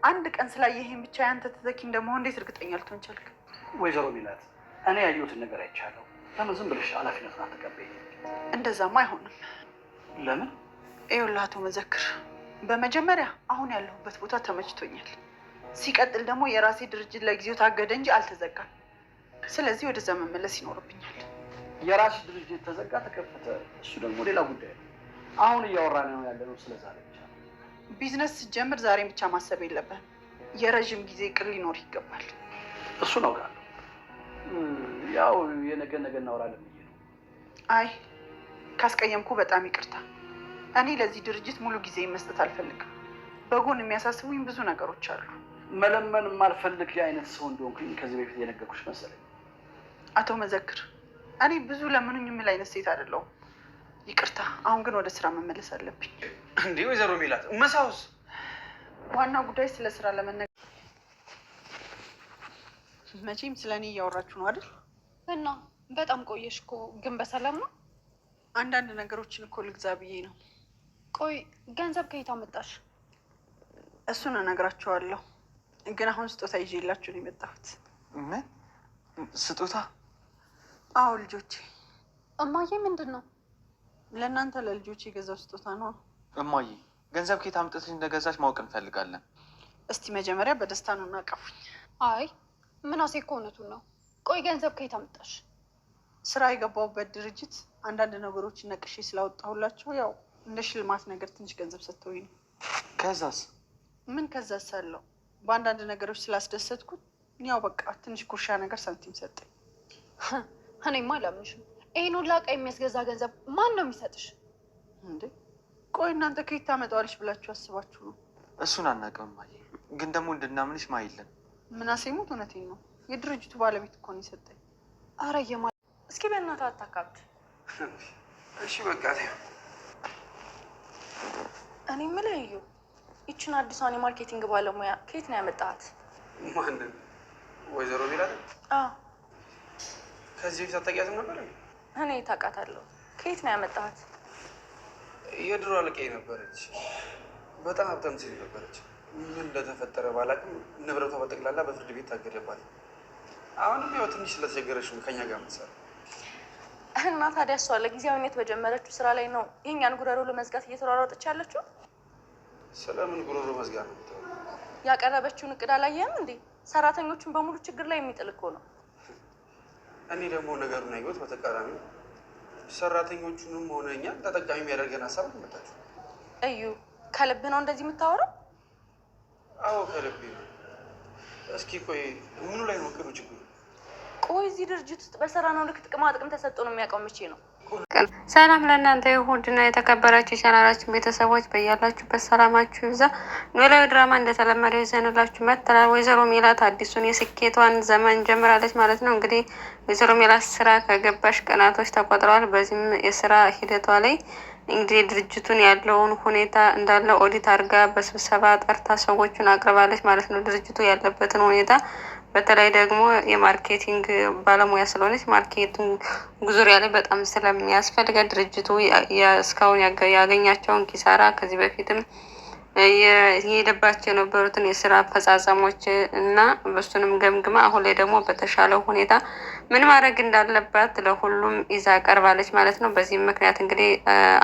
አንድ ቀን ስላየኸኝ ብቻ ያንተ ተተኪ እንደመሆን እንዴት እርግጠኛ ልትሆን ቻልክ? ወይዘሮ ሚላት እኔ ያየሁትን ነገር አይቻለሁ። ለምን ዝም ብለሽ ኃላፊነቱን አትቀበይኝ? እንደዛማ አይሆንም። ለምን? ይኸውልህ አቶ መዘክር፣ በመጀመሪያ አሁን ያለሁበት ቦታ ተመችቶኛል። ሲቀጥል ደግሞ የራሴ ድርጅት ለጊዜው ታገደ እንጂ አልተዘጋም። ስለዚህ ወደዛ መመለስ ይኖርብኛል። የራስሽ ድርጅት ተዘጋ ተከፈተ፣ እሱ ደግሞ ሌላ ጉዳይ ነው። አሁን እያወራን ነው ያለነው ስለ ዛሬ ብቻ። ቢዝነስ ስትጀምር ዛሬን ብቻ ማሰብ የለብህም። የረዥም ጊዜ እቅድ ሊኖር ይገባል። እሱን አውቃለሁ። ያው የነገ እናወራለን ብዬ ነው። አይ ካስቀየምኩ በጣም ይቅርታ። እኔ ለዚህ ድርጅት ሙሉ ጊዜ መስጠት አልፈልግም። በጎን የሚያሳስቡኝ ብዙ ነገሮች አሉ። መለመን የማልፈልግ አይነት ሰው እንደሆንኩኝ ከዚህ በፊት የነገርኩሽ መሰለኝ። አቶ መዘክር፣ እኔ ብዙ ለምኑኝ የምል አይነት ሴት አይደለሁም። ይቅርታ። አሁን ግን ወደ ስራ መመለስ አለብኝ። እንዴ ወይዘሮ ሚላት መሳውስ? ዋናው ጉዳይ ስለ ስራ ለመነገር መቼም ስለ እኔ እያወራችሁ ነው አይደል? እና በጣም ቆየሽ እኮ። ግን በሰላም ነው? አንዳንድ ነገሮችን እኮ ልግዛ ብዬ ነው። ቆይ ገንዘብ ከየት አመጣሽ? እሱን እነግራችኋለሁ። ግን አሁን ስጦታ ይዤላችሁ ነው የመጣሁት። ምን ስጦታ? አዎ ልጆቼ። እማዬ ምንድን ነው? ለእናንተ ለልጆቼ የገዛው ስጦታ ነው። እማዬ ገንዘብ ከየት አምጥተሽ እንደገዛች ማወቅ እንፈልጋለን። እስቲ መጀመሪያ በደስታ ነው እናቀፉኝ። አይ ምናሴ እኮ እውነቱን ነው። ቆይ ገንዘብ ከየት አመጣሽ? ስራ የገባሁበት ድርጅት አንዳንድ ነገሮችን ነቅሼ ስላወጣሁላቸው ያው እንደ ሽልማት ነገር ትንሽ ገንዘብ ሰጥተውኝ ነው። ከዛስ? ምን ከዛስ አለው? በአንዳንድ ነገሮች ስላስደሰትኩት ያው በቃ ትንሽ ጉርሻ ነገር ሳንቲም ሰጠኝ። እኔማ አላምንሽም። ይሄን ሁላ ዕቃ የሚያስገዛ ገንዘብ ማን ነው የሚሰጥሽ? እንዴ ቆይ እናንተ ከየት ታመጣዋለሽ ብላችሁ አስባችሁ ነው? እሱን አናውቅም እማዬ፣ ግን ደግሞ እንድናምንሽ ማይለን። ምናሴ ሙት እውነቴን ነው። የድርጅቱ ባለቤት እኮ ነው የሰጠኝ። አረ እስኪ በእናትህ አታካብድ። እሺ በቃ እኔ የምልህ እዩ፣ ይችን አዲሷን የማርኬቲንግ ባለሙያ ከየት ነው ያመጣሃት? ማንን? ወይዘሮ ሚላት? አዎ። ከዚህ በፊት አታውቂያትም ነበር? እኔ ታውቃታለሁ። ከየት ነው ያመጣሃት? የድሮ አለቃዬ ነበረች። በጣም ሀብታም ሴት ነበረች። ምን እንደተፈጠረ ባላውቅም ንብረቷ በጠቅላላ በፍርድ ቤት ታገደባት። አሁንም ያው ትንሽ ስለተቸገረች ነው ከኛ ጋር የምትሰራው። እና ታዲያ እሷ ለጊዜያዊነት በጀመረችው ስራ ላይ ነው የእኛን ጉረሮ ለመዝጋት እየተሯሯጠች ያለችው? ስለምን ጉሮሮ መዝጋት ነው የምትለው? ያቀረበችውን እቅድ አላየህም እንዴ? ሰራተኞቹን በሙሉ ችግር ላይ የሚጥል እኮ ነው። እኔ ደግሞ ነገሩን ያየሁት በተቃራኒ፣ ሰራተኞቹንም ሆነ እኛን ተጠቃሚ የሚያደርገን ሀሳብ መጣችሁ። እዩ ከልብ ነው እንደዚህ የምታወራው? አዎ ከልቤ ነው። እስኪ ቆይ ምኑ ላይ ነው እቅዱ ችግሩ? ቆይ እዚህ ድርጅት ውስጥ በሰራ ነው ልክ ጥቅማ ጥቅም ተሰጥቶ ነው የሚያውቀው መቼ ነው? ሰላም ለእናንተ ይሁንና የተከበራችሁ የቻናላችን ቤተሰቦች በያላችሁበት ሰላማችሁ ይብዛ። ኖላዊ ድራማ እንደተለመደው ይዘንላችሁ መጥተናል። ወይዘሮ ሜላት አዲሱን የስኬቷን ዘመን ጀምራለች ማለት ነው። እንግዲህ ወይዘሮ ሜላት ስራ ከገባሽ ቀናቶች ተቆጥረዋል። በዚህም የስራ ሂደቷ ላይ እንግዲህ ድርጅቱን ያለውን ሁኔታ እንዳለ ኦዲት አድርጋ በስብሰባ ጠርታ ሰዎቹን አቅርባለች ማለት ነው። ድርጅቱ ያለበትን ሁኔታ በተለይ ደግሞ የማርኬቲንግ ባለሙያ ስለሆነች ማርኬቲንግ ዙሪያ ላይ በጣም ስለሚያስፈልጋት ድርጅቱ እስካሁን ያገኛቸውን ኪሳራ ከዚህ በፊትም የሄደባቸው የነበሩትን የስራ አፈጻጸሞች እና በሱንም ገምግማ አሁን ላይ ደግሞ በተሻለው ሁኔታ ምን ማድረግ እንዳለባት ለሁሉም ይዛ ቀርባለች ማለት ነው። በዚህም ምክንያት እንግዲህ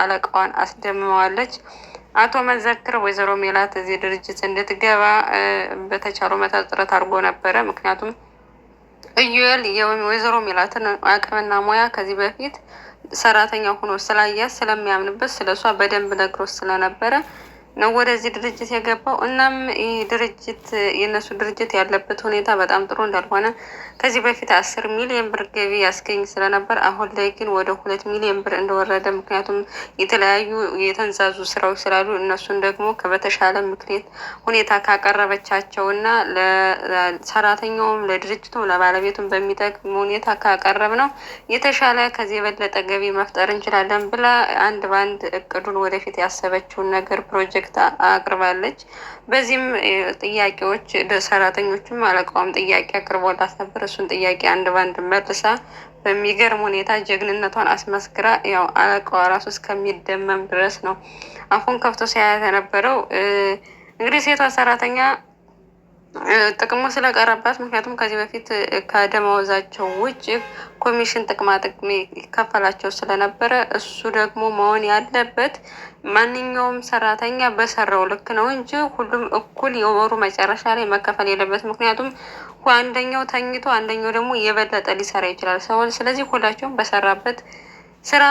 አለቃዋን አስደምመዋለች። አቶ መዘክር ወይዘሮ ሜላት እዚህ ድርጅት እንድትገባ በተቻለው መጠን ጥረት አድርጎ ነበረ። ምክንያቱም እዩኤል የወይዘሮ ሜላትን አቅምና ሙያ ከዚህ በፊት ሰራተኛ ሆኖ ስላያት ስለሚያምንበት ስለሷ በደንብ ነግሮት ስለነበረ ነው ወደዚህ ድርጅት የገባው። እናም ይህ ድርጅት የነሱ ድርጅት ያለበት ሁኔታ በጣም ጥሩ እንዳልሆነ ከዚህ በፊት 10 ሚሊዮን ብር ገቢ ያስገኝ ስለነበር አሁን ላይ ግን ወደ 2 ሚሊዮን ብር እንደወረደ፣ ምክንያቱም የተለያዩ የተንዛዙ ስራዎች ስላሉ እነሱን ደግሞ በተሻለ ምክንያት ሁኔታ ካቀረበቻቸው እና ለሰራተኛውም ለድርጅቱም ለባለቤቱም በሚጠቅም ሁኔታ ካቀረብ ነው የተሻለ ከዚህ የበለጠ ገቢ መፍጠር እንችላለን ብላ አንድ ባንድ እቅዱን ወደፊት ያሰበችውን ነገር ፕሮጀክት አቅርባለች። በዚህም ጥያቄዎች ሰራተኞችም አለቃውም ጥያቄ አቅርቦላት ነበር። እሱን ጥያቄ አንድ ባንድ መልሳ በሚገርም ሁኔታ ጀግንነቷን አስመስክራ ያው አለቃዋ ራሱ እስከሚደመም ድረስ ነው አፉን ከፍቶ ሲያያት የነበረው። እንግዲህ ሴቷ ሰራተኛ ጥቅሙ ስለቀረባት ምክንያቱም ከዚህ በፊት ከደመወዛቸው ውጭ ኮሚሽን ጥቅማ ጥቅም ይከፈላቸው ስለነበረ እሱ ደግሞ መሆን ያለበት ማንኛውም ሰራተኛ በሰራው ልክ ነው እንጂ ሁሉም እኩል የወሩ መጨረሻ ላይ መከፈል የለበት። ምክንያቱም አንደኛው ተኝቶ አንደኛው ደግሞ የበለጠ ሊሰራ ይችላል ሰው። ስለዚህ ሁላቸውም ስራ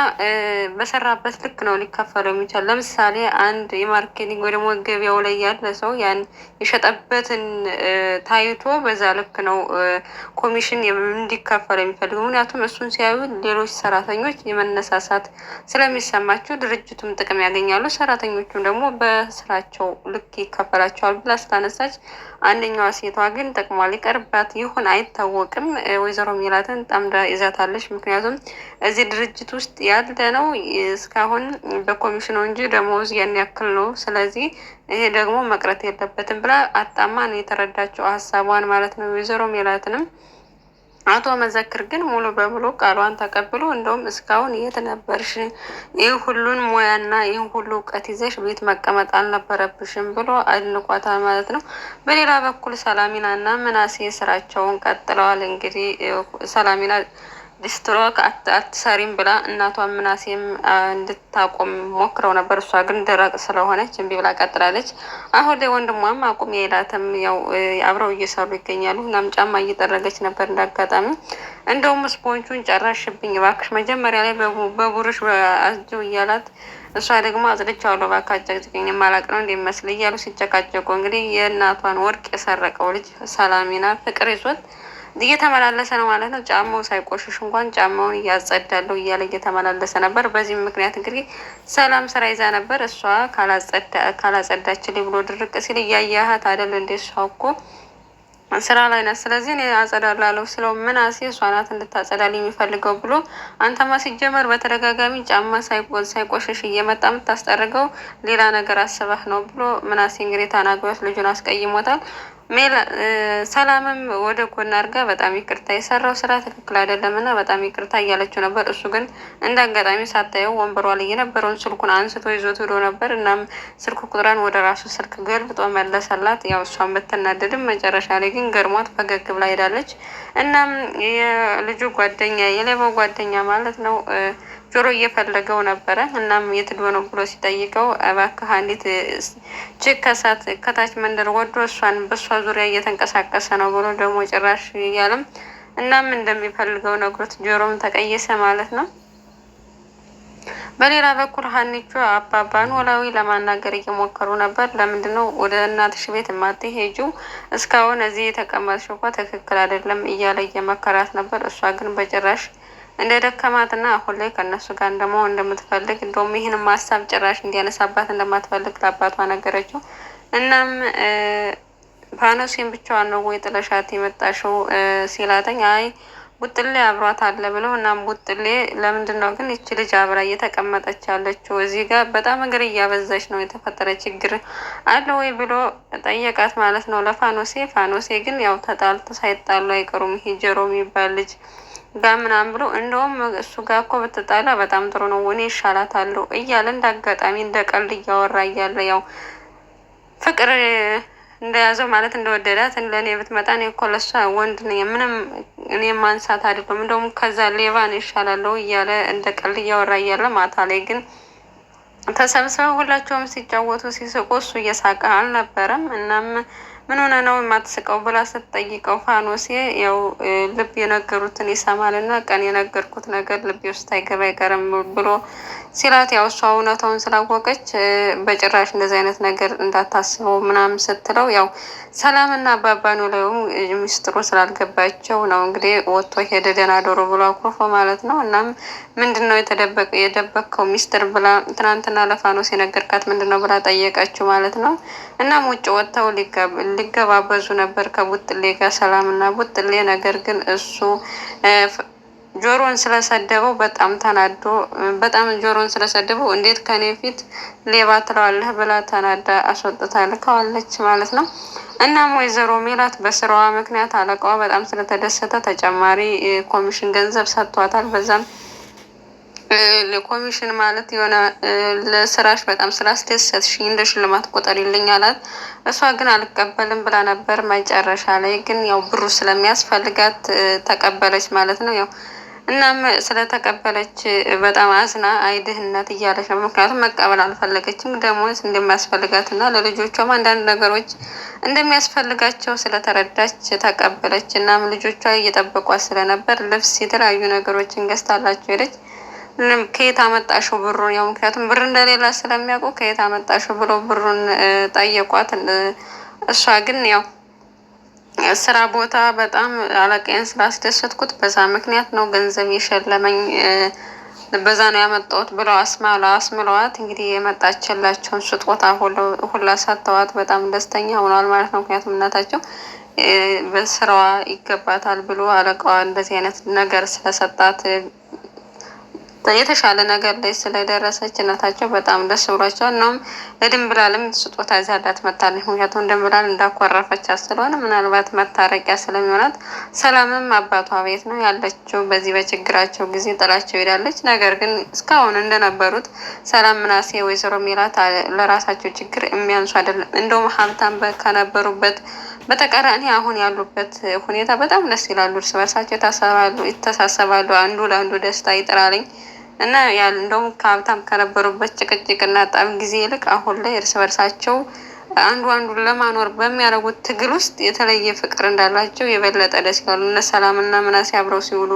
በሰራበት ልክ ነው ሊከፈለው የሚቻል። ለምሳሌ አንድ የማርኬቲንግ ወይ ደግሞ ገበያው ላይ ያለ ሰው ያን የሸጠበትን ታይቶ በዛ ልክ ነው ኮሚሽን እንዲከፈለው የሚፈልገው። ምክንያቱም እሱን ሲያዩ ሌሎች ሰራተኞች የመነሳሳት ስለሚሰማቸው ድርጅቱም ጥቅም ያገኛሉ፣ ሰራተኞቹም ደግሞ በስራቸው ልክ ይከፈላቸዋል ብላ ስላነሳች፣ አንደኛዋ ሴቷ ግን ጥቅሟ ሊቀርባት ይሁን አይታወቅም ወይዘሮ ሜላትን ጠምዳ ይዛታለች። ምክንያቱም እዚህ ድርጅት ውስጥ ያለ ነው እስካሁን በኮሚሽኑ እንጂ ደሞዝ ያን ያክል ነው። ስለዚህ ይሄ ደግሞ መቅረት የለበትም ብላ አጣማ ነው የተረዳቸው ሀሳቧን ማለት ነው ወይዘሮ ሜላትንም። አቶ መዘክር ግን ሙሉ በሙሉ ቃሏን ተቀብሎ እንደውም እስካሁን የት ነበርሽ? ይህ ሁሉን ሙያና ይህን ሁሉ እውቀት ይዘሽ ቤት መቀመጥ አልነበረብሽም ብሎ አድንቋታል ማለት ነው። በሌላ በኩል ሰላሚና እና ምናሴ ስራቸውን ቀጥለዋል። እንግዲህ ሰላሚና ሊስትሮ አትሰሪም ብላ እናቷ ምናሴም እንድታቆም ሞክረው ነበር። እሷ ግን ደረቅ ስለሆነች እምቢ ብላ ቀጥላለች። አሁን ላይ ወንድሟም አቁም የላትም። ያው አብረው እየሰሩ ይገኛሉ። እናም ጫማ እየጠረገች ነበር እንዳጋጣሚ። እንደውም ስፖንቹን ጨራሽብኝ እባክሽ፣ መጀመሪያ ላይ በቡርሽ አዝው እያላት እሷ ደግሞ አጽድቻለሁ እባክህ አጨቅጭቅኝ የማላቅ ነው እንደሚመስል እያሉ ሲጨቃጨቁ እንግዲህ የእናቷን ወርቅ የሰረቀው ልጅ ሰላሚና ፍቅር ይዞት እየተመላለሰ ነው ማለት ነው። ጫማው ሳይቆሽሽ እንኳን ጫማውን እያጸዳለው እያለ እየተመላለሰ ነበር። በዚህም ምክንያት እንግዲህ ሰላም ስራ ይዛ ነበር። እሷ ካላጸዳችልኝ ብሎ ድርቅ ሲል እያያሃት አይደል እንዴ? እሷ እኮ ስራ ላይ ናት። ስለዚህ እኔ አጸዳላለሁ ስለው ምናሴ እሷ ናት እንድታጸዳል የሚፈልገው ብሎ አንተማ ሲጀመር በተደጋጋሚ ጫማ ሳይቆሽሽ እየመጣ የምታስጠርገው ሌላ ነገር አስበህ ነው ብሎ ምናሴ እንግዲህ ተናግሮት ልጁን አስቀይሞታል። ሰላምም ወደ ጎን አድርጋ በጣም ይቅርታ የሰራው ስራ ትክክል አይደለም እና በጣም ይቅርታ እያለችው ነበር። እሱ ግን እንደ አጋጣሚ ሳታየው ወንበሯ ላይ የነበረውን ስልኩን አንስቶ ይዞት ሄዶ ነበር። እናም ስልክ ቁጥሯን ወደ ራሱ ስልክ ገልብጦ መለሰላት። ያው እሷን ብትናደድም መጨረሻ ላይ ግን ገርሟት ፈገግ ብላ ሄዳለች። እናም የልጁ ጓደኛ የሌባው ጓደኛ ማለት ነው ጆሮ እየፈለገው ነበረ። እናም የት ሄዶ ነው ብሎ ሲጠይቀው እባክህ አንዲት ችግ ከታች መንደር ወዶ እሷን በእሷ ዙሪያ እየተንቀሳቀሰ ነው ብሎ ደግሞ ጭራሽ እያለም እናም እንደሚፈልገው ነግሮት ጆሮም ተቀየሰ ማለት ነው። በሌላ በኩል ሀኒቾ አባባ ኖላዊ ለማናገር እየሞከሩ ነበር። ለምንድነው ወደ እናትሽ ቤት የማትሄጂው? እስካሁን እዚህ የተቀመጥሽው እኮ ትክክል አይደለም እያለ እየመከራት ነበር። እሷ ግን በጭራሽ እንደ ደከማትና አሁን ላይ ከእነሱ ጋር እንደመሆን እንደምትፈልግ እንደውም ይህንም ሀሳብ ጭራሽ እንዲያነሳባት እንደማትፈልግ ለአባቷ ነገረችው። እናም ፋኖሴን ብቻዋን ነው ወይ ጥለሻት የመጣሽው ሲላተኝ አይ ቡጥሌ አብሯት አለ ብለው። እናም ቡጥሌ ለምንድን ነው ግን ይቺ ልጅ አብራ እየተቀመጠች ያለችው? እዚህ ጋር በጣም እግር እያበዛች ነው፣ የተፈጠረ ችግር አለ ወይ ብሎ ጠየቃት ማለት ነው ለፋኖሴ። ፋኖሴ ግን ያው ተጣልቶ ሳይጣሉ አይቀሩም ይሄ ጀሮ የሚባል ልጅ ጋር ምናምን ብሎ እንደውም እሱ ጋር እኮ ብትጣላ በጣም ጥሩ ነው እኔ ይሻላታለሁ እያለ እንደ አጋጣሚ እንደ ቀልድ እያወራ እያለ ያው ፍቅር እንደያዘው ማለት እንደወደዳት ለእኔ ብትመጣ እኔ እኮ ለሷ ወንድ ነኝ ምንም እኔ ማንሳት አይደለም እንደውም ከዛ ሌባ ነው ይሻላለሁ እያለ እንደ ቀልድ እያወራ እያለ ማታ ላይ ግን ተሰብስበው ሁላቸውም ሲጫወቱ ሲስቁ እሱ እየሳቀ አልነበረም። እናም ምን ሆነ ነው የማትስቀው ብላ ስትጠይቀው ፋኖሴ ያው ልብ የነገሩትን ይሰማል እና ቀን የነገርኩት ነገር ልቤ ውስጥ አይገባ አይቀርም ብሎ ሲላት ያው እሷ እውነታውን ስላወቀች በጭራሽ እንደዚህ አይነት ነገር እንዳታስበው ምናምን ስትለው ያው ሰላምና አባባ ኖላዊም ሚስጥሩ ስላልገባቸው ነው እንግዲህ ወጥቶ ሄደ ደህና ዶሮ ብሎ አኩርፎ ማለት ነው። እናም ምንድን ነው የደበቅከው ሚስጥር ብላ ትናንትና ለፋኖስ የነገርካት ምንድን ነው ብላ ጠየቀችው ማለት ነው። እናም ውጭ ወጥተው ሊገባበዙ ነበር ከቡጥሌ ጋር ሰላምና ቡጥሌ። ነገር ግን እሱ ጆሮን ስለሰደበው በጣም ተናዶ በጣም ጆሮን ስለሰደበው እንዴት ከኔ ፊት ሌባ ትለዋለህ ብላ ተናዳ አስወጥታ ልከዋለች ማለት ነው። እናም ወይዘሮ ሜላት በስራዋ ምክንያት አለቃዋ በጣም ስለተደሰተ ተጨማሪ ኮሚሽን ገንዘብ ሰጥቷታል። በዛም ኮሚሽን ማለት የሆነ ለስራሽ በጣም ስላስደሰትሽኝ እንደ ሽልማት ቁጠሪልኝ አላት። እሷ ግን አልቀበልም ብላ ነበር። መጨረሻ ላይ ግን ያው ብሩ ስለሚያስፈልጋት ተቀበለች ማለት ነው። ያው እናም ስለተቀበለች በጣም አዝና አይ ድህነት እያለች ነው። ምክንያቱም መቀበል አልፈለገችም። ደሞዝ እንደሚያስፈልጋት እና ለልጆቿም አንዳንድ ነገሮች እንደሚያስፈልጋቸው ስለተረዳች ተቀበለች። እናም ልጆቿ እየጠበቋት ስለነበር ልብስ፣ የተለያዩ ነገሮችን ገዝታላቸው ሄደች። ከየት አመጣሽው ብሩን? ያው ምክንያቱም ብር እንደሌላ ስለሚያውቁ ከየት አመጣሽው ብለው ብሩን ጠየቋት። እሷ ግን ያው ስራ ቦታ በጣም አለቃዬን ስላስደሰትኩት በዛ ምክንያት ነው ገንዘብ የሸለመኝ፣ በዛ ነው ያመጣሁት ብለው አስምለዋት እንግዲህ የመጣችላቸውን ስጦታ ሁላ ሰጥተዋት በጣም ደስተኛ ሆኗል ማለት ነው። ምክንያቱም እናታቸው በስራዋ ይገባታል ብሎ አለቃዋ እንደዚህ አይነት ነገር ስለሰጣት የተሻለ ነገር ላይ ስለደረሰች እናታቸው በጣም ደስ ብሏቸው እናም ለድንብላልም ስጦታ ይዛላት መታለች። ምክንያቱም ድንብላል እንዳኮረፈቻት ስለሆነ ምናልባት መታረቂያ ስለሚሆናት፣ ሰላምም አባቷ ቤት ነው ያለችው። በዚህ በችግራቸው ጊዜ ጥላቸው ሄዳለች። ነገር ግን እስካሁን እንደነበሩት ሰላም፣ ምናሴ፣ ወይዘሮ ሜላት ለራሳቸው ችግር የሚያንሱ አይደለም። እንደውም ሀብታም ከነበሩበት በተቃራኒ አሁን ያሉበት ሁኔታ በጣም ደስ ይላሉ። እርስ በርሳቸው ይተሳሰባሉ። አንዱ ለአንዱ ደስታ ይጥራልኝ እና እንደውም ከሀብታም ከነበሩበት ጭቅጭቅና ጠብ ጊዜ ይልቅ አሁን ላይ እርስ በርሳቸው አንዱ አንዱን ለማኖር በሚያደርጉት ትግል ውስጥ የተለየ ፍቅር እንዳላቸው የበለጠ ደስ ይላሉ። እነ ሰላምና ምናሴ አብረው ሲውሉ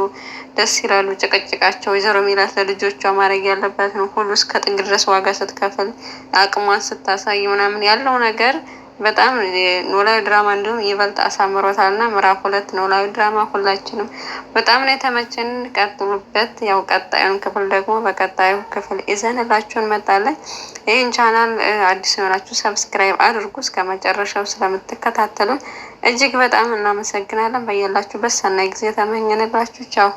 ደስ ይላሉ። ጭቅጭቃቸው ወይዘሮ ሜላት ለልጆቿ ማድረግ ያለባትን ሁሉ እስከ ጥግ ድረስ ዋጋ ስትከፍል አቅሟን ስታሳይ ምናምን ያለው ነገር በጣም ኖላዊ ድራማ እንዲሁም ይበልጥ አሳምሮታል እና ምዕራፍ 2 ኖላዊ ድራማ ሁላችንም በጣም ነው የተመቸን። ቀጥሉበት። ያው ቀጣዩን ክፍል ደግሞ በቀጣዩ ክፍል ይዘንላችሁ እንመጣለን። ይህን ቻናል አዲስ የሆናችሁ ሰብስክራይብ አድርጉ። እስከ መጨረሻው ስለምትከታተሉን እጅግ በጣም እናመሰግናለን። በያላችሁበት ሰናይ ጊዜ ተመኘንላችሁ። ቻው